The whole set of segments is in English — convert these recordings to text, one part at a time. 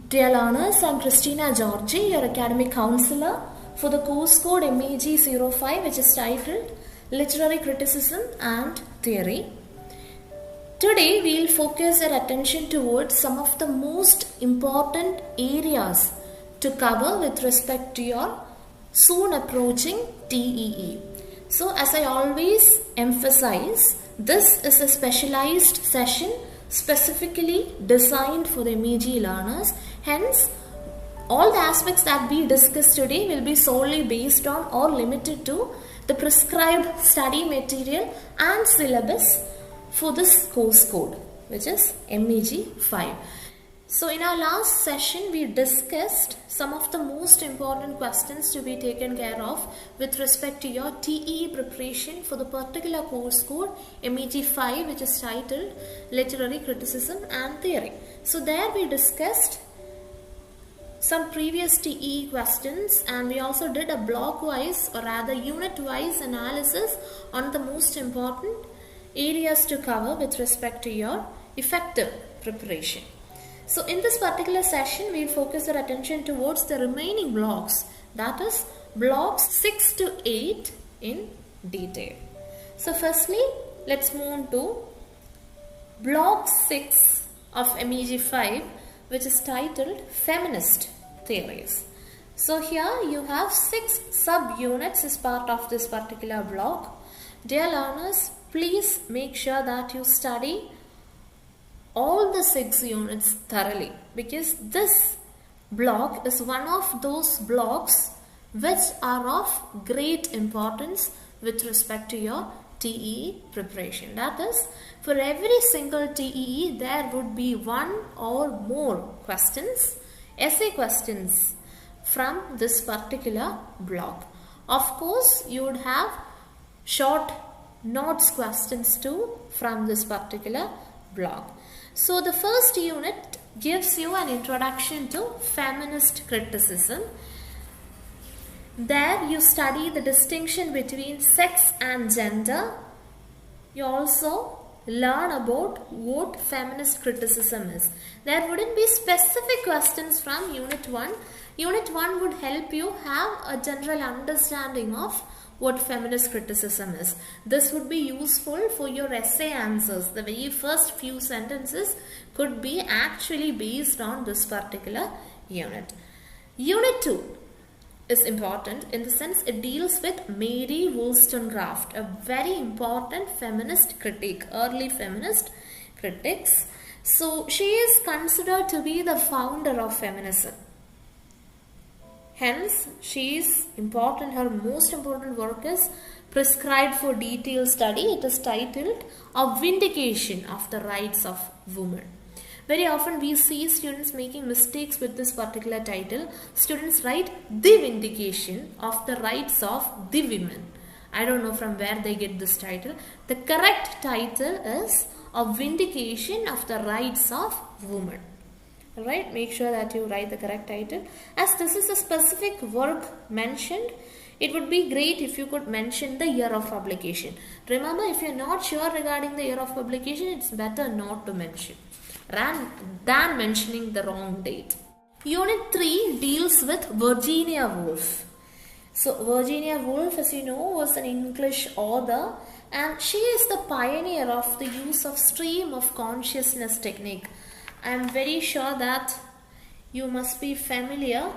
Dear learners, I am Christina Georgy, your academic counselor for the course code MEG-5, which is titled Literary Criticism and Theory. Today we will focus our attention towards some of the most important areas to cover with respect to your soon approaching TEE. So as I always emphasize, this is a specialized session specifically designed for the MEG learners. Hence, all the aspects that we discuss today will be solely based on or limited to the prescribed study material and syllabus for this course code, which is MEG-5. So in our last session, we discussed some of the most important questions to be taken care of with respect to your TEE preparation for the particular course code MEG-5, which is titled Literary Criticism and Theory. So there we discussed some previous TEE questions, and we also did a block-wise or rather unit-wise analysis on the most important areas to cover with respect to your effective preparation. So in this particular session, we will focus our attention towards the remaining blocks, that is blocks 6 to 8 in detail. So firstly, let's move on to block 6 of MEG-5, which is titled Feminist Theories. So here you have 6 sub-units as part of this particular block. Dear learners, please make sure that you study all the 6 units thoroughly, because this block is one of those blocks which are of great importance with respect to your TEE preparation. That is, for every single TEE there would be one or more questions, essay questions from this particular block. Of course, you would have short notes questions too from this particular block. So the first unit gives you an introduction to feminist criticism. There you study the distinction between sex and gender. You also learn about what feminist criticism is. There wouldn't be specific questions from Unit 1. Unit 1 would help you have a general understanding of what feminist criticism is. This would be useful for your essay answers. The very first few sentences could be actually based on this particular unit. Unit 2 is important in the sense it deals with Mary Wollstonecraft, a very important feminist critic, early feminist critics. So she is considered to be the founder of feminism. Hence, she is important. Her most important work is prescribed for detailed study. It is titled A Vindication of the Rights of Women. Very often we see students making mistakes with this particular title. Students write The Vindication of the Rights of the Women. I don't know from where they get this title. The correct title is A Vindication of the Rights of Women. Alright, make sure that you write the correct title. As this is a specific work mentioned, it would be great if you could mention the year of publication. Remember, if you are not sure regarding the year of publication, it's better not to mention than mentioning the wrong date. Unit 3 deals with Virginia Woolf. So Virginia Woolf, as you know, was an English author, and she is the pioneer of the use of stream of consciousness technique. I am very sure that you must be familiar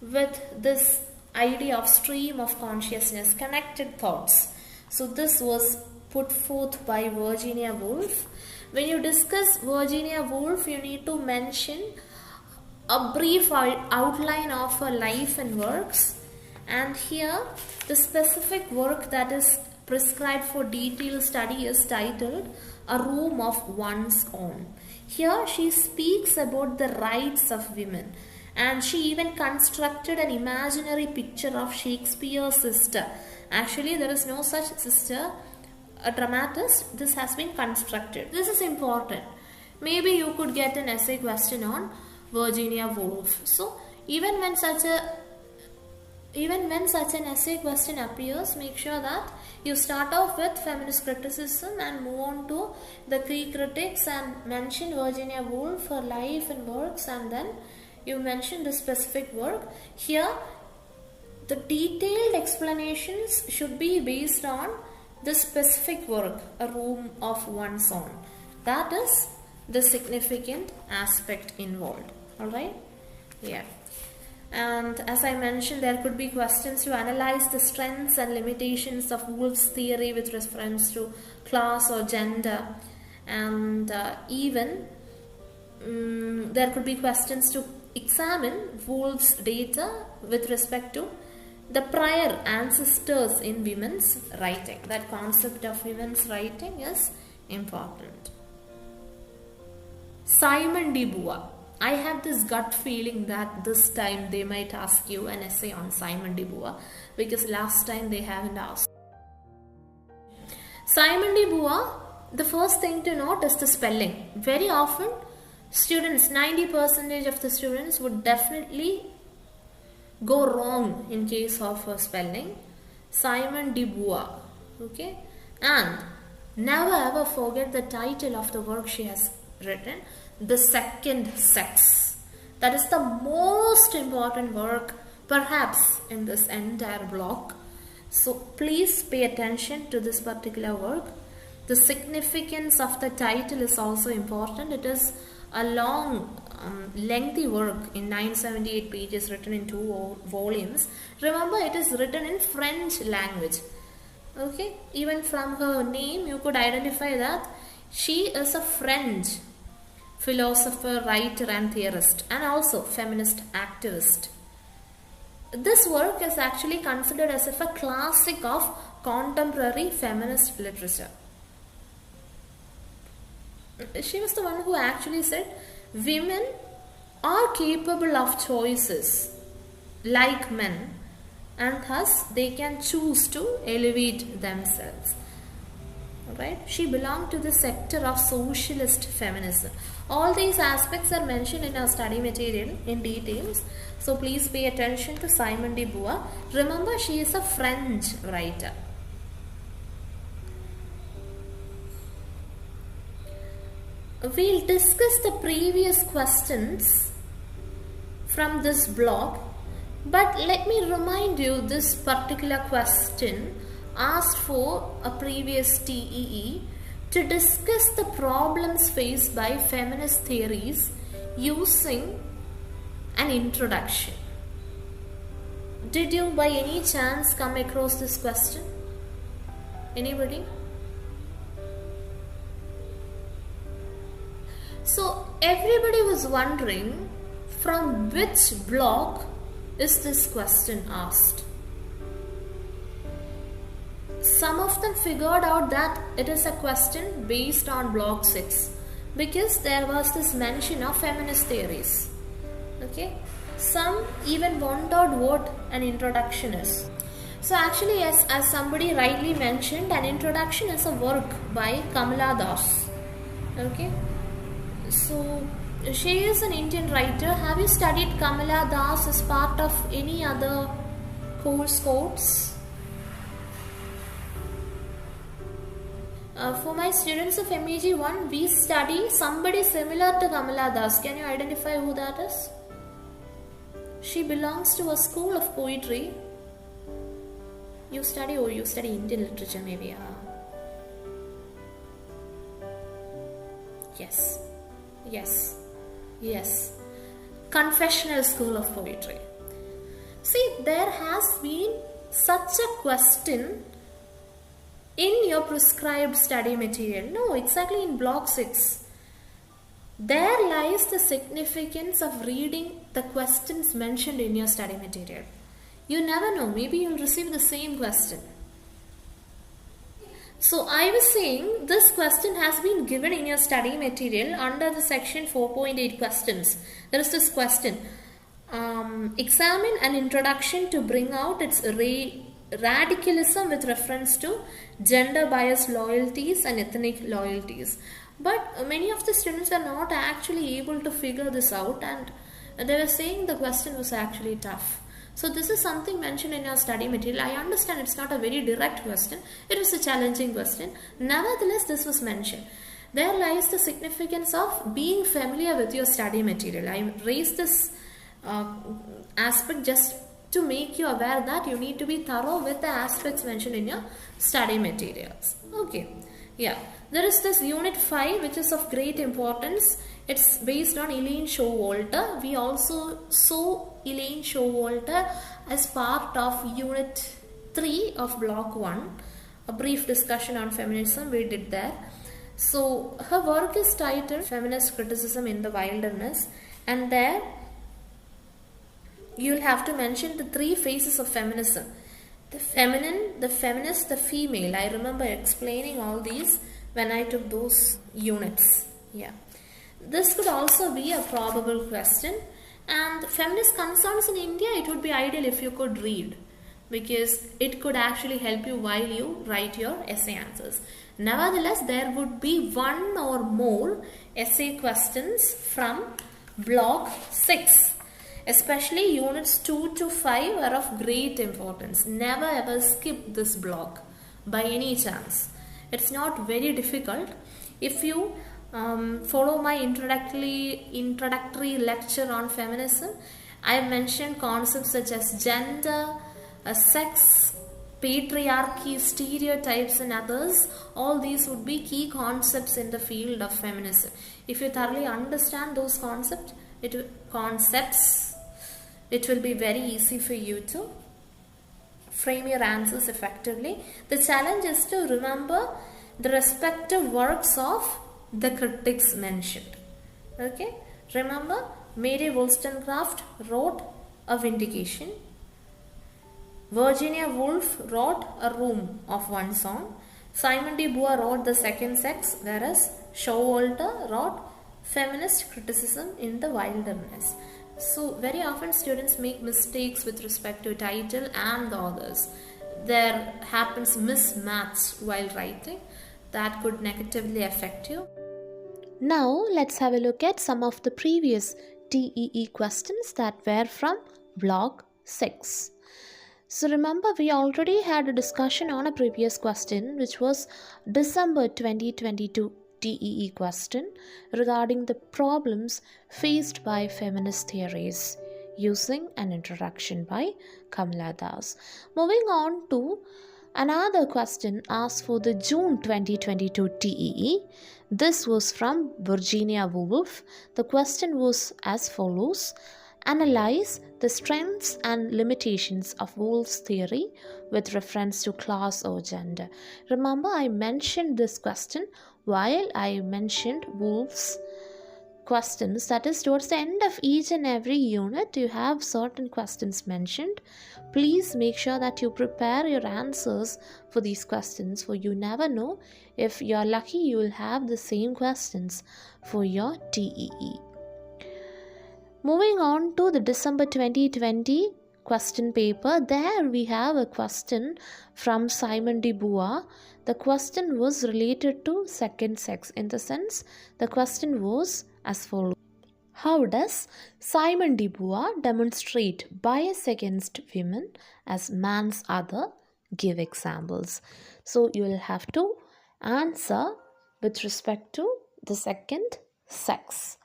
with this idea of stream of consciousness, connected thoughts. So this was put forth by Virginia Woolf. When you discuss Virginia Woolf, you need to mention a brief outline of her life and works. And here, the specific work that is prescribed for detailed study is titled A Room of One's Own. Here she speaks about the rights of women, and she even constructed an imaginary picture of Shakespeare's sister. Actually, there is no such sister, a dramatist. This has been constructed. This is important. Maybe you could get an essay question on Virginia Woolf. So even when such a even when such an essay question appears, make sure that you start off with feminist criticism and move on to the key critics and mention Virginia Woolf, her life and works, and then you mention the specific work. Here, the detailed explanations should be based on the specific work, A Room of One's Own. That is the significant aspect involved. Alright? Yeah. And as I mentioned, there could be questions to analyze the strengths and limitations of Woolf's theory with reference to class or gender. And even there could be questions to examine Woolf's data with respect to the prior ancestors in women's writing. That concept of women's writing is important. Simon de Beauvoir. I have this gut feeling that this time they might ask you an essay on Simon de Beauvoir, because last time they haven't asked. Simon de Beauvoir, the first thing to note is the spelling. Very often students, 90% of the students would definitely go wrong in case of spelling. Simon de Beauvoir. Okay? And never ever forget the title of the work she has written, The Second Sex. That is the most important work perhaps in this entire block. So please pay attention to this particular work. The significance of the title is also important. It is a long, lengthy work in 978 pages, written in 2 volumes. Remember, it is written in French language. Okay, even from her name you could identify that she is a French philosopher, writer and theorist, and also feminist activist. This work is actually considered as if a classic of contemporary feminist literature. She was the one who actually said women are capable of choices like men, and thus they can choose to elevate themselves. Right? She belonged to the sector of socialist feminism. All these aspects are mentioned in our study material in details. So please pay attention to Simone de Beauvoir. Remember, she is a French writer. We'll discuss the previous questions from this block, but let me remind you, this particular question asked for a previous TEE to discuss the problems faced by feminist theories using an introduction. Did you by any chance come across this question? Anybody? So everybody was wondering from which block is this question asked. Some of them figured out that it is a question based on block 6 because there was this mention of feminist theories. Okay, some even wondered what an introduction is. So actually, as somebody rightly mentioned, an introduction is a work by Kamala Das. Okay, so she is an Indian writer. Have you studied Kamala Das as part of any other course? For my students of MEG-1, we study somebody similar to Kamala Das. Can you identify who that is? She belongs to a school of poetry. You study Indian literature maybe. Yes. Confessional school of poetry. See, there has been such a question in your prescribed study material. No, exactly in block 6. There lies the significance of reading the questions mentioned in your study material. You never know, maybe you'll receive the same question. So I was saying this question has been given in your study material under the section 4.8 questions. There is this question. Examine an introduction to bring out its radicalism with reference to gender biased loyalties and ethnic loyalties. But many of the students are not actually able to figure this out, and they were saying the question was actually tough. So this is something mentioned in your study material. I understand it's not a very direct question. It was a challenging question. Nevertheless, this was mentioned. There lies the significance of being familiar with your study material. I raised this aspect just to make you aware that you need to be thorough with the aspects mentioned in your study materials. Okay. Yeah. There is this unit 5 which is of great importance. It's based on Elaine Showalter. We also saw Elaine Showalter as part of unit 3 of block 1. A brief discussion on feminism we did there. So her work is titled Feminist Criticism in the Wilderness, and there you'll have to mention the 3 phases of feminism. The feminine, the feminist, the female. I remember explaining all these when I took those units. Yeah. This could also be a probable question. And feminist concerns in India, it would be ideal if you could read, because it could actually help you while you write your essay answers. Nevertheless, there would be 1 or more essay questions from block 6. Especially units 2 to 5 are of great importance. Never ever skip this block by any chance. It's not very difficult. If you follow my introductory lecture on feminism, I have mentioned concepts such as gender, sex, patriarchy, stereotypes and others. All these would be key concepts in the field of feminism. If you thoroughly understand those concepts, it will be very easy for you to frame your answers effectively. The challenge is to remember the respective works of the critics mentioned. Okay, remember Mary Wollstonecraft wrote A Vindication. Virginia Woolf wrote A Room of One Song. Simon de Beauvoir wrote The Second Sex, whereas Showalter wrote Feminist Criticism in the Wilderness. So very often students make mistakes with respect to title and the authors. There happens mismatch while writing that could negatively affect you. Now let's have a look at some of the previous TEE questions that were from block 6. So remember, we already had a discussion on a previous question which was December 2022 TEE question regarding the problems faced by feminist theories, using an introduction by Kamala Das. Moving on to another question asked for the June 2022 TEE. This was from Virginia Woolf. The question was as follows: analyze the strengths and limitations of Woolf's theory with reference to class or gender. Remember, I mentioned this question while I mentioned Woolf's questions. That is, towards the end of each and every unit, you have certain questions mentioned. Please make sure that you prepare your answers for these questions, for you never know, if you are lucky, you will have the same questions for your TEE. Moving on to the December 2020 question paper, there we have a question from Simon de Beauvoir. The question was related to second sex. In the sense, the question was as follows: how does Simon de Beauvoir demonstrate bias against women as man's other? Give examples. So you will have to answer with respect to the second sex.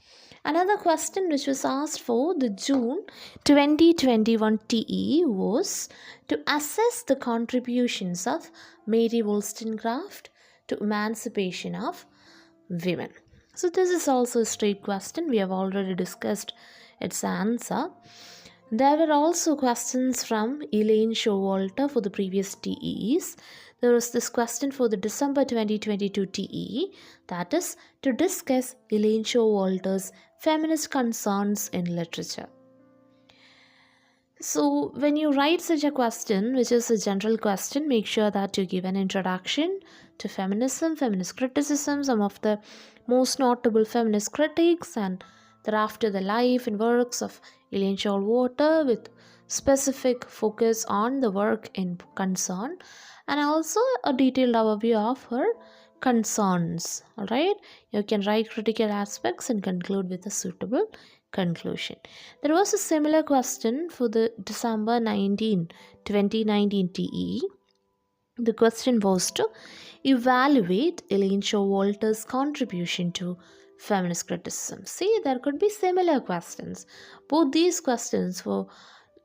Another question which was asked for the June 2021 TE was to assess the contributions of Mary Wollstonecraft to emancipation of women. So this is also a straight question. We have already discussed its answer. There were also questions from Elaine Showalter for the previous TEEs. There was this question for the December 2022 TEE, that is to discuss Elaine Showalter's feminist concerns in literature. So when you write such a question, which is a general question, make sure that you give an introduction to feminism, feminist criticism, some of the most notable feminist critics, and thereafter the life and works of Elaine Showalter with specific focus on the work in concern, and also a detailed overview of her concerns. Alright, you can write critical aspects and conclude with a suitable conclusion. There was a similar question for the December 2019 TEE. The question was to evaluate Elaine Showalter's contribution to feminist criticism. See, there could be similar questions. Both these questions for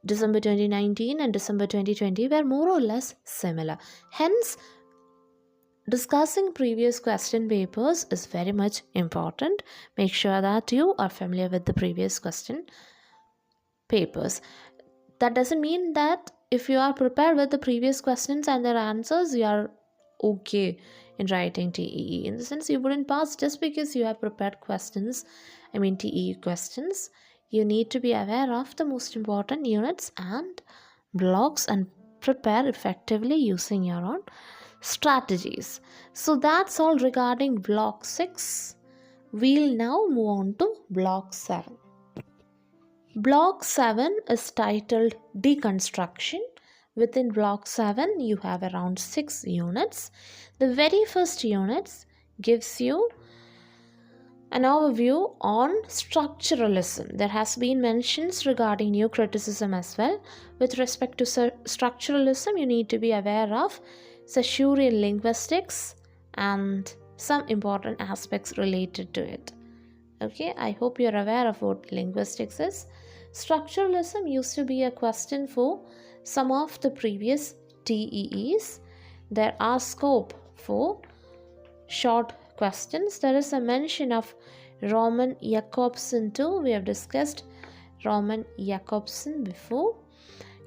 December 2019 and December 2020 were more or less similar. Hence, discussing previous question papers is very much important. Make sure that you are familiar with the previous question papers. That doesn't mean that if you are prepared with the previous questions and their answers, you are okay in writing TEE. In the sense, you wouldn't pass just because you have prepared questions, TEE questions. You need to be aware of the most important units and blocks and prepare effectively using your own strategies. So that's all regarding block 6. We'll now move on to block 7. Block 7 is titled Deconstruction. Within block 7, you have around 6 units. The very first unit gives you an overview on structuralism. There has been mentions regarding new criticism as well. With respect to structuralism, you need to be aware of Saussurean linguistics and some important aspects related to it. Okay, I hope you're aware of what linguistics is. Structuralism used to be a question for some of the previous TEEs. There are scope for short questions. There is a mention of Roman Jakobson too. We have discussed Roman Jakobson before.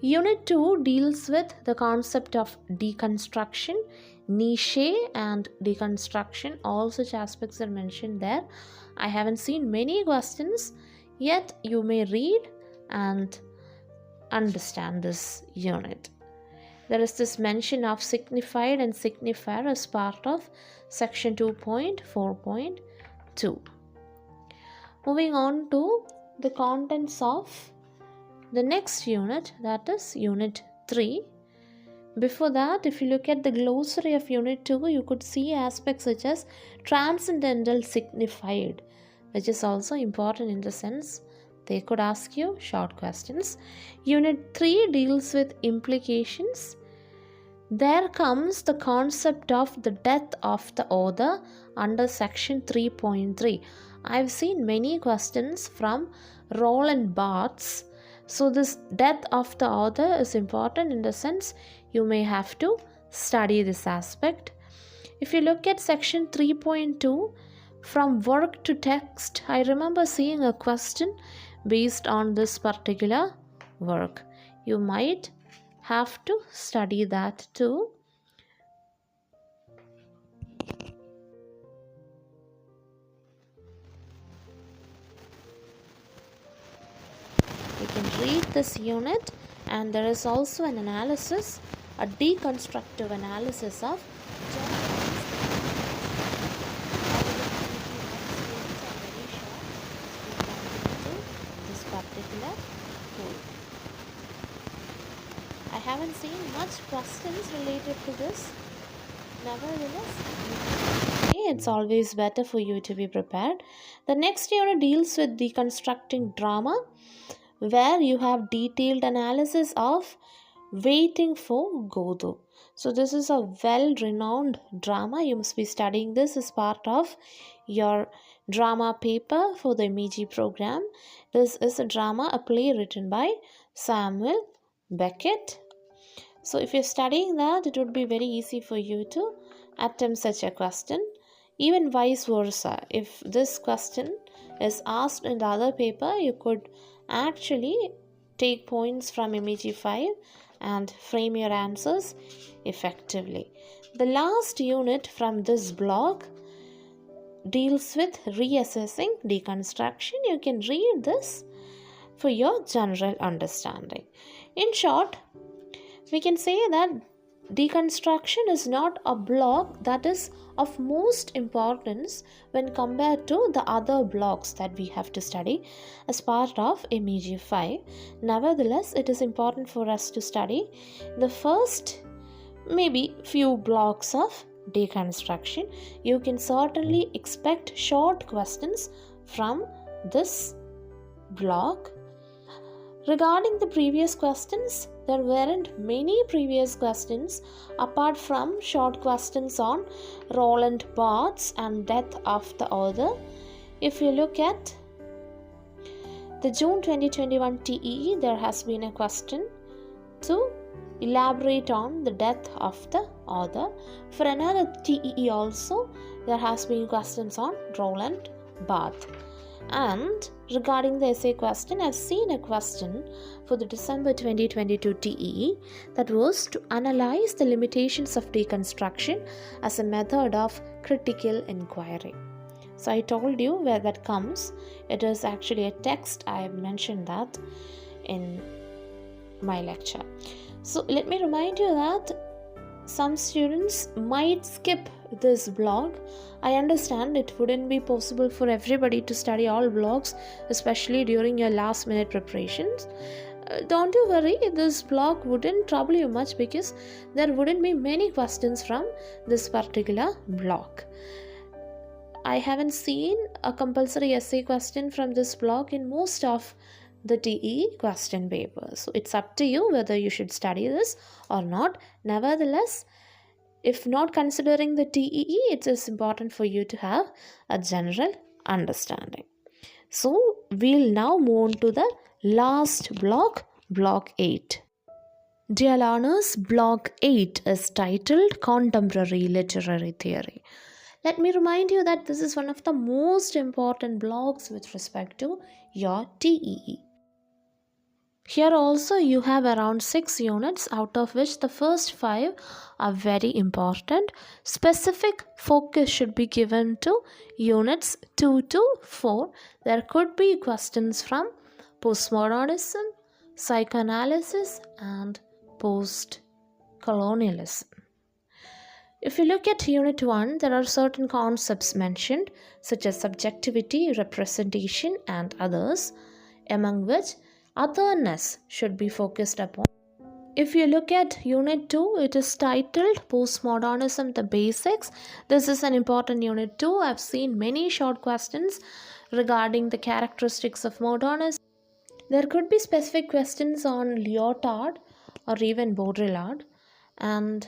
Unit 2 deals with the concept of deconstruction, niche and deconstruction. All such aspects are mentioned there. I haven't seen many questions, yet you may read and understand this unit. There is this mention of signified and signifier as part of section 2.4.2. Moving on to the contents of the next unit, that is unit 3. Before that, if you look at the glossary of unit 2, you could see aspects such as transcendental signified, which is also important in the sense they could ask you short questions. Unit 3 deals with implications. There comes the concept of the death of the author under section 3.3. I've seen many questions from Roland Barthes. So this death of the author is important in the sense you may have to study this aspect. If you look at section 3.2, from work to text, I remember seeing a question based on this particular work. You might have to study that too. You can read this unit, and there is also an analysis, a deconstructive analysis of this particular tool. I haven't seen much questions related to this. Nevertheless, it's always better for you to be prepared. The next unit deals with deconstructing drama, where you have detailed analysis of Waiting for Godot. So this is a well-renowned drama. You must be studying this as part of your drama paper for the MEG program. This is a drama, a play written by Samuel Beckett. So if you're studying that, it would be very easy for you to attempt such a question. Even vice versa, if this question is asked in the other paper, you could actually take points from MEG-5 and frame your answers effectively. The last unit from this block deals with reassessing deconstruction. You can read this for your general understanding. In short, we can say that deconstruction is not a block that is of most importance when compared to the other blocks that we have to study as part of MEG-5. Nevertheless, it is important for us to study the first maybe few blocks of deconstruction. You can certainly expect short questions from this block. Regarding the previous questions, there weren't many previous questions apart from short questions on Roland Barthes and death of the author. If you look at the June 2021 TEE, there has been a question to elaborate on the death of the author. For another TEE also, there has been questions on Roland Barthes. And regarding the essay question, I've seen a question for the December 2022 TEE that was to analyze the limitations of deconstruction as a method of critical inquiry. So I told you where that comes. It is actually a text. I have mentioned that in my lecture. So let me remind you that some students might skip this blog. I understand it wouldn't be possible for everybody to study all blogs, especially during your last minute preparations. Don't you worry, this blog wouldn't trouble you much because there wouldn't be many questions from this particular blog. I haven't seen a compulsory essay question from this blog in most of the TE question papers. So it's up to you whether you should study this or not. Nevertheless, if not considering the TEE, it is important for you to have a general understanding. So we'll now move on to the last block, block 8. Dear learners, block 8 is titled Contemporary Literary Theory. Let me remind you that this is one of the most important blocks with respect to your TEE. Here also you have around 6 units, out of which the first 5 are very important. Specific focus should be given to units 2 to 4. There could be questions from postmodernism, psychoanalysis and post-colonialism. If you look at Unit 1, there are certain concepts mentioned such as subjectivity, representation and others, among which otherness should be focused upon. If you look at Unit 2, it is titled Postmodernism, the Basics. This is an important Unit 2. I've seen many short questions regarding the characteristics of modernism. There could be specific questions on Lyotard or even Baudrillard, and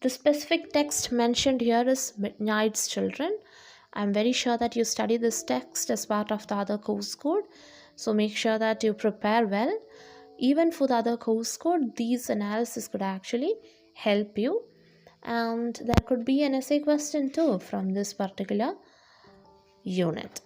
the specific text mentioned here is Midnight's Children. I'm very sure that you study this text as part of the other course code. So make sure that you prepare well. Even for the other course code, these analysis could actually help you. And there could be an essay question too from this particular unit.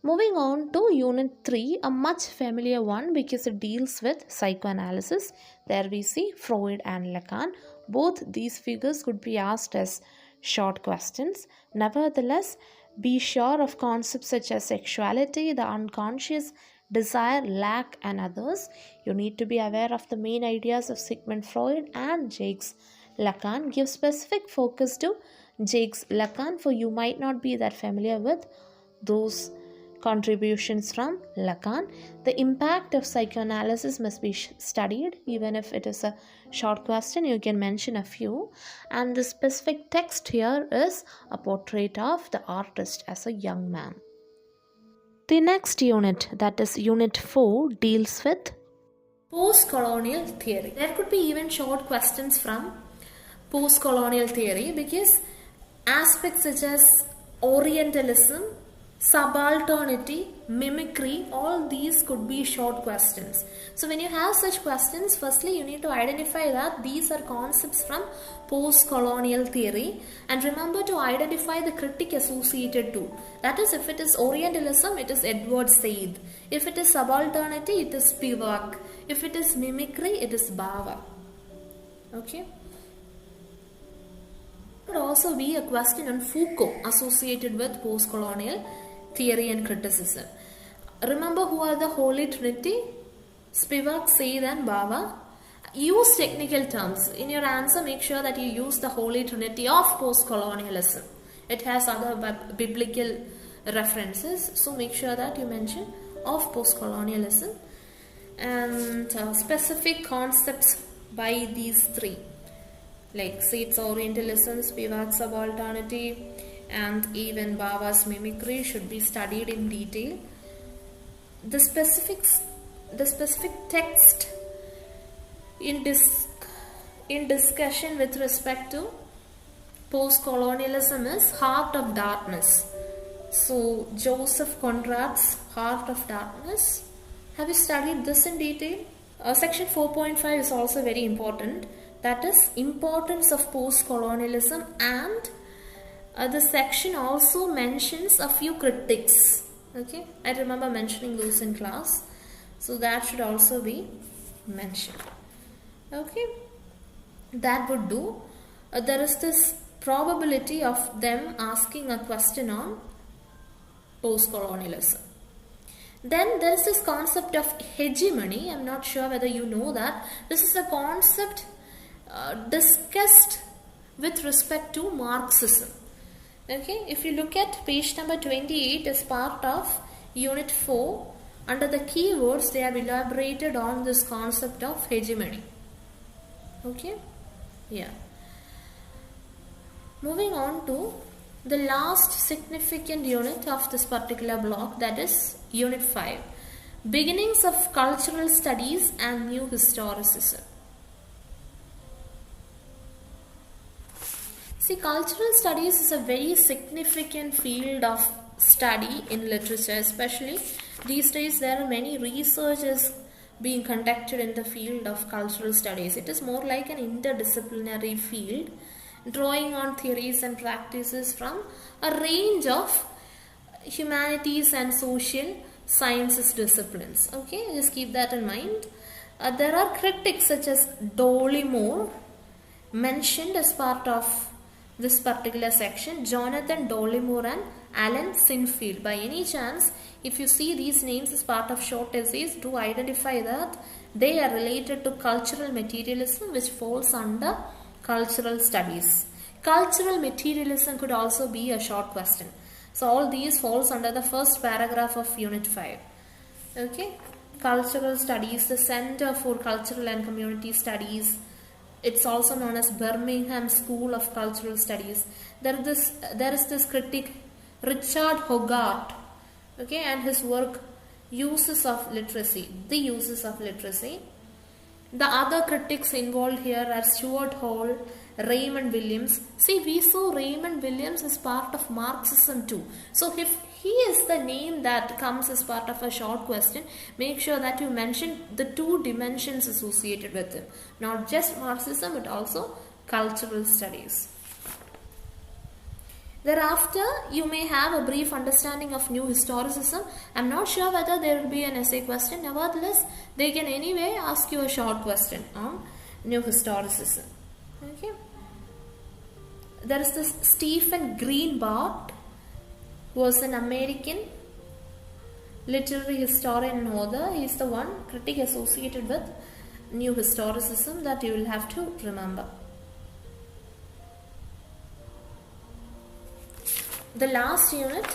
Moving on to Unit 3, a much familiar one because it deals with psychoanalysis. There we see Freud and Lacan. Both these figures could be asked as short questions. Nevertheless, be sure of concepts such as sexuality, the unconscious, desire, lack and others. You need to be aware of the main ideas of Sigmund Freud and Jacques Lacan. Give specific focus to Jacques Lacan, for you might not be that familiar with those contributions from Lacan. The impact of psychoanalysis must be studied. Even if it is a short question, you can mention a few. And the specific text here is a portrait of the artist as a young man. The next unit, that is Unit 4, deals with post-colonial theory. There could be even short questions from post-colonial theory because aspects such as Orientalism, subalternity, mimicry, all these could be short questions. So when you have such questions, firstly you need to identify that these are concepts from post-colonial theory, and remember to identify the critic associated to. That is, if it is Orientalism, it is Edward Said. If it is subalternity, it is Spivak. If it is mimicry, it is Bava. Okay. Could also be a question on Foucault associated with post-colonial theory and criticism. Remember who are the Holy Trinity? Spivak, Said and Bava. Use technical terms. In your answer, make sure that you use the Holy Trinity of post-colonialism. It has other biblical references, so make sure that you mention of post-colonialism and specific concepts by these three, like Said's Orientalism, Spivak's subalternity and even Bava's mimicry should be studied in detail. the specific text in discussion with respect to post-colonialism is Heart of Darkness. So Joseph Conrad's Heart of Darkness. Have you studied this in detail? Section 4.5 is also very important. That is importance of post-colonialism, and the section also mentions a few critics. Okay, I remember mentioning those in class. So that should also be mentioned. Okay, that would do. There is this probability of them asking a question on post-colonialism. Then there is this concept of hegemony. I'm not sure whether you know that. This is a concept discussed with respect to Marxism. Okay, if you look at page number 28 as part of unit 4, under the keywords they have elaborated on this concept of hegemony. Okay, yeah. Moving on to the last significant unit of this particular block, that is unit 5, beginnings of cultural studies and new historicism. See, cultural studies is a very significant field of study in literature, especially these days there are many researches being conducted in the field of cultural studies. It is more like an interdisciplinary field, drawing on theories and practices from a range of humanities and social sciences disciplines. Okay, just keep that in mind. There are critics such as Dollimore mentioned as part of this particular section, Jonathan Dollimore and Alan Sinfield. By any chance, if you see these names as part of short essays, do identify that they are related to cultural materialism, which falls under cultural studies. Cultural materialism could also be a short question. So all these falls under the first paragraph of unit 5. Okay, cultural studies, the Center for Cultural and Community Studies. It's also known as Birmingham School of Cultural Studies. There is this critic Richard Hogarth, okay, and his work Uses of Literacy, the Uses of Literacy. The other critics involved here are Stuart Hall, Raymond Williams. See, we saw Raymond Williams as part of Marxism too. So if he is the name that comes as part of a short question, make sure that you mention the two dimensions associated with him. Not just Marxism, but also cultural studies. Thereafter, you may have a brief understanding of new historicism. I'm not sure whether there will be an essay question. Nevertheless, they can anyway ask you a short question on new historicism. Okay. There is this Stephen Greenblatt, who was an American literary historian and author. He is the one critic associated with new historicism that you will have to remember. The last unit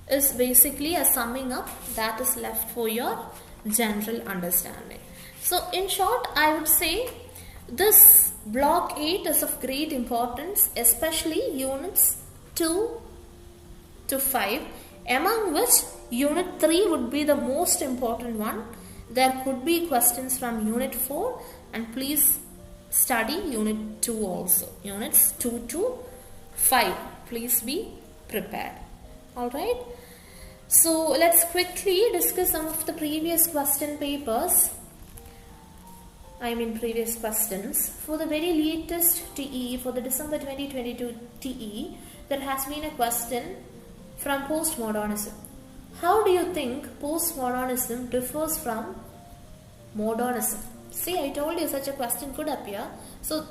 is basically a summing up that is left for your general understanding. So in short, I would say this block 8 is of great importance, especially units 2 to 5, among which unit 3 would be the most important one. There could be questions from unit 4, and please study unit 2 also. Units 2 to 5. Please be prepared. Alright. So let's quickly discuss some of the previous question papers. Previous questions. For the very latest TE, for the December 2022 TE, there has been a question from postmodernism. How do you think postmodernism differs from modernism? See, I told you such a question could appear. So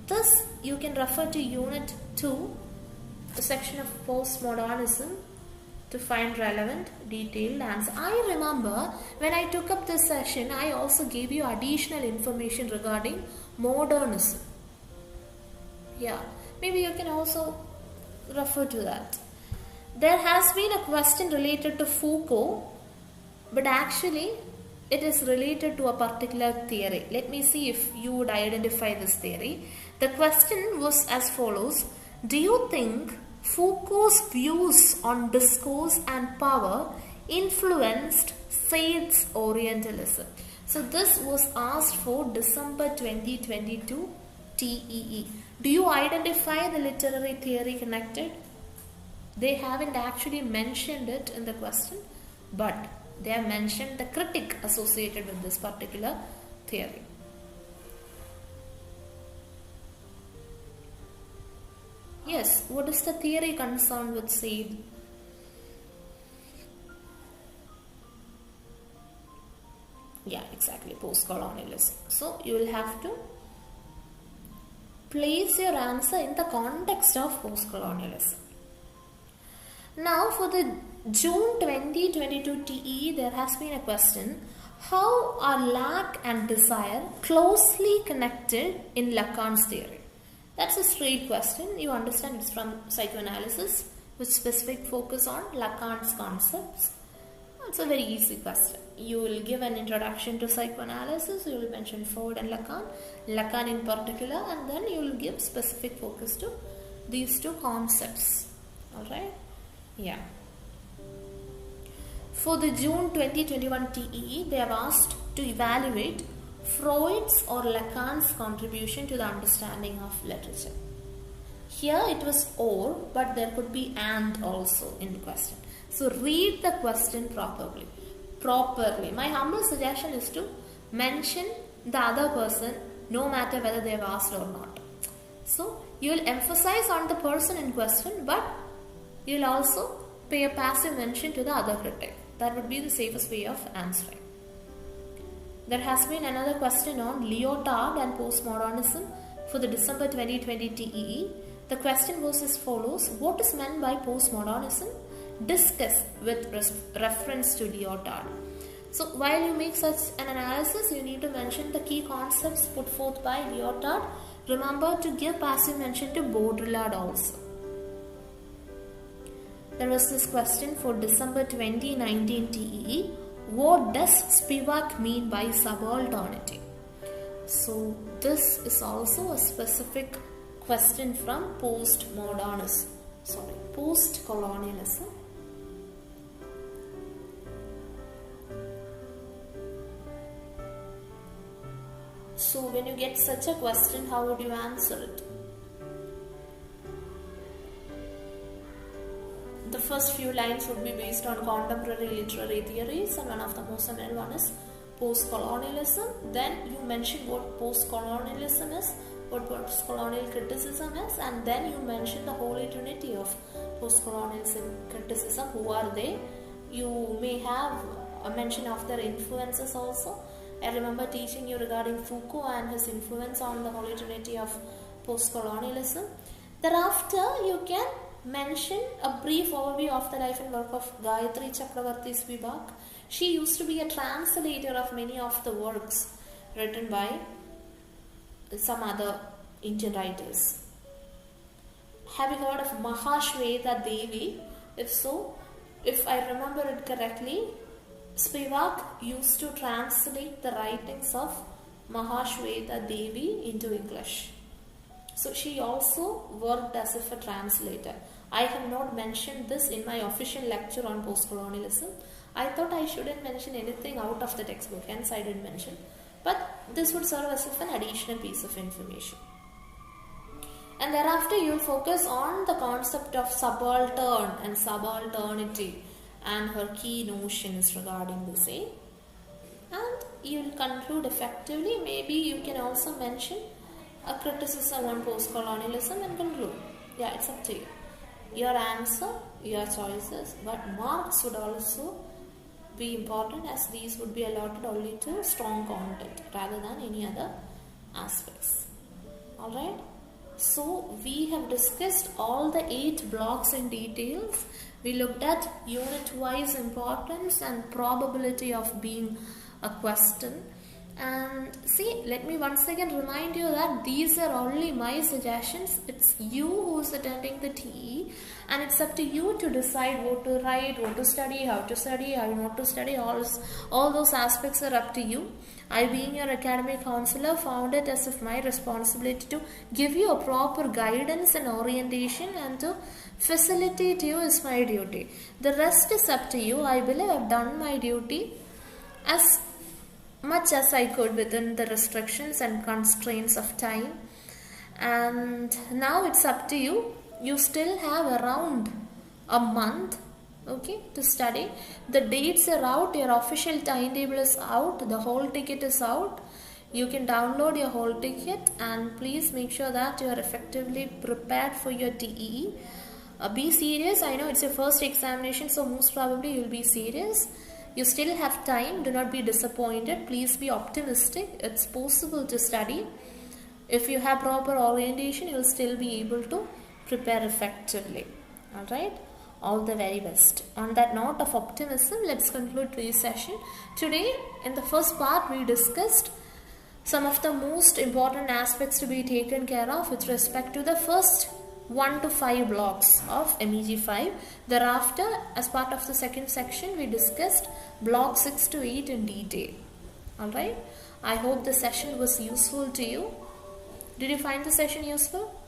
thus you can refer to unit 2, the section of postmodernism, to find relevant detailed answer. I remember when I took up this session, I also gave you additional information regarding modernism. Yeah, maybe you can also refer to that. There has been a question related to Foucault, but actually it is related to a particular theory. Let me see if you would identify this theory. The question was as follows: do you think Foucault's views on discourse and power influenced Said's Orientalism? So this was asked for December 2022 TEE. Do you identify the literary theory connected? They haven't actually mentioned it in the question, but they have mentioned the critic associated with this particular theory. Yes, what is the theory concerned with Said? Yeah, exactly, post-colonialism. So you will have to place your answer in the context of post-colonialism. Now for the June 2022 TE, there has been a question. How are lack and desire closely connected in Lacan's theory? That's a straight question. You understand it's from psychoanalysis with specific focus on Lacan's concepts. It's a very easy question. You will give an introduction to psychoanalysis, you will mention Freud and Lacan in particular, and then you will give specific focus to these two concepts. Alright? Yeah. For the June 2021 TEE, they have asked to evaluate Freud's or Lacan's contribution to the understanding of literature. Here it was or, but there could be and also in the question. So read the question properly. My humble suggestion is to mention the other person no matter whether they have asked or not. So you will emphasize on the person in question, but you will also pay a passive mention to the other critic. That would be the safest way of answering. There has been another question on Lyotard and postmodernism for the December 2020 TEE. The question was as follows. What is meant by postmodernism? Discuss with reference to Lyotard. So while you make such an analysis, you need to mention the key concepts put forth by Lyotard. Remember to give passive mention to Baudrillard also. There was this question for December 2019 TEE. What does Spivak mean by subalternity? So this is also a specific question from postcolonialism. So when you get such a question, how would you answer it? The first few lines would be based on contemporary literary theories, and one of the most eminent one is post-colonialism. Then you mention what post-colonialism is, what post-colonial criticism is, and then you mention the holy trinity of post-colonial criticism. Who are they? You may have a mention of their influences also. I remember teaching you regarding Foucault and his influence on the holy trinity of post-colonialism. Thereafter, you can mention a brief overview of the life and work of Gayatri Chakravarti Spivak. She used to be a translator of many of the works written by some other Indian writers. Have you heard of Mahashweta Devi? If so, if I remember it correctly, Spivak used to translate the writings of Mahashweta Devi into English. So she also worked as if a translator. I have not mentioned this in my official lecture on post-colonialism. I thought I shouldn't mention anything out of the textbook, hence I didn't mention. But this would serve as if an additional piece of information. And thereafter you will focus on the concept of subaltern and subalternity and her key notions regarding the same. And you will conclude effectively. Maybe you can also mention a criticism on post-colonialism and conclude. Yeah, it's up to you. Your answer, your choices, but marks would also be important, as these would be allotted only to strong content rather than any other aspects. Alright, so we have discussed all the 8 blocks in details. We looked at unit-wise importance and probability of being a question, and See, let me once again remind you that these are only my suggestions. It's you who's attending the TE, and it's up to you to decide what to write, what to study, how not to study. All those aspects are up to you. I, being your academic counselor, found it as if my responsibility to give you a proper guidance and orientation, and to facilitate you is my duty. The rest is up to you. I believe I've done my duty as much as I could within the restrictions and constraints of time, and now it's up to you. You still have around a month, okay, to study. The dates are out, your official timetable is out, the whole ticket is out. You can download your whole ticket, and please make sure that you are effectively prepared for your TEE. Be serious. I know it's your first examination, so most probably you'll be serious. You still have time. Do not be disappointed. Please be optimistic. It's possible to study. If you have proper orientation, you'll still be able to prepare effectively. Alright? All the very best. On that note of optimism, let's conclude today's session. Today, in the first part, we discussed some of the most important aspects to be taken care of with respect to the first 1 to 5 blocks of MEG-5. Thereafter, as part of the second section, we discussed block 6 to 8 in detail. Alright? I hope the session was useful to you. Did you find the session useful?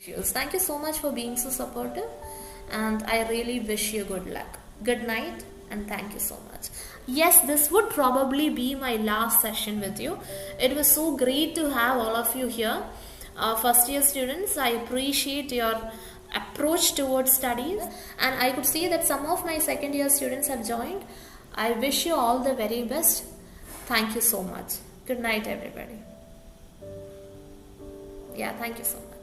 Thank you so much for being so supportive, and I really wish you good luck. Good night, and thank you so much. Yes, this would probably be my last session with you. It was so great to have all of you here. First year students, I appreciate your approach towards studies, and I could see that some of my second year students have joined. I wish you all the very best. Thank you so much. Good night, everybody. Yeah, thank you so much.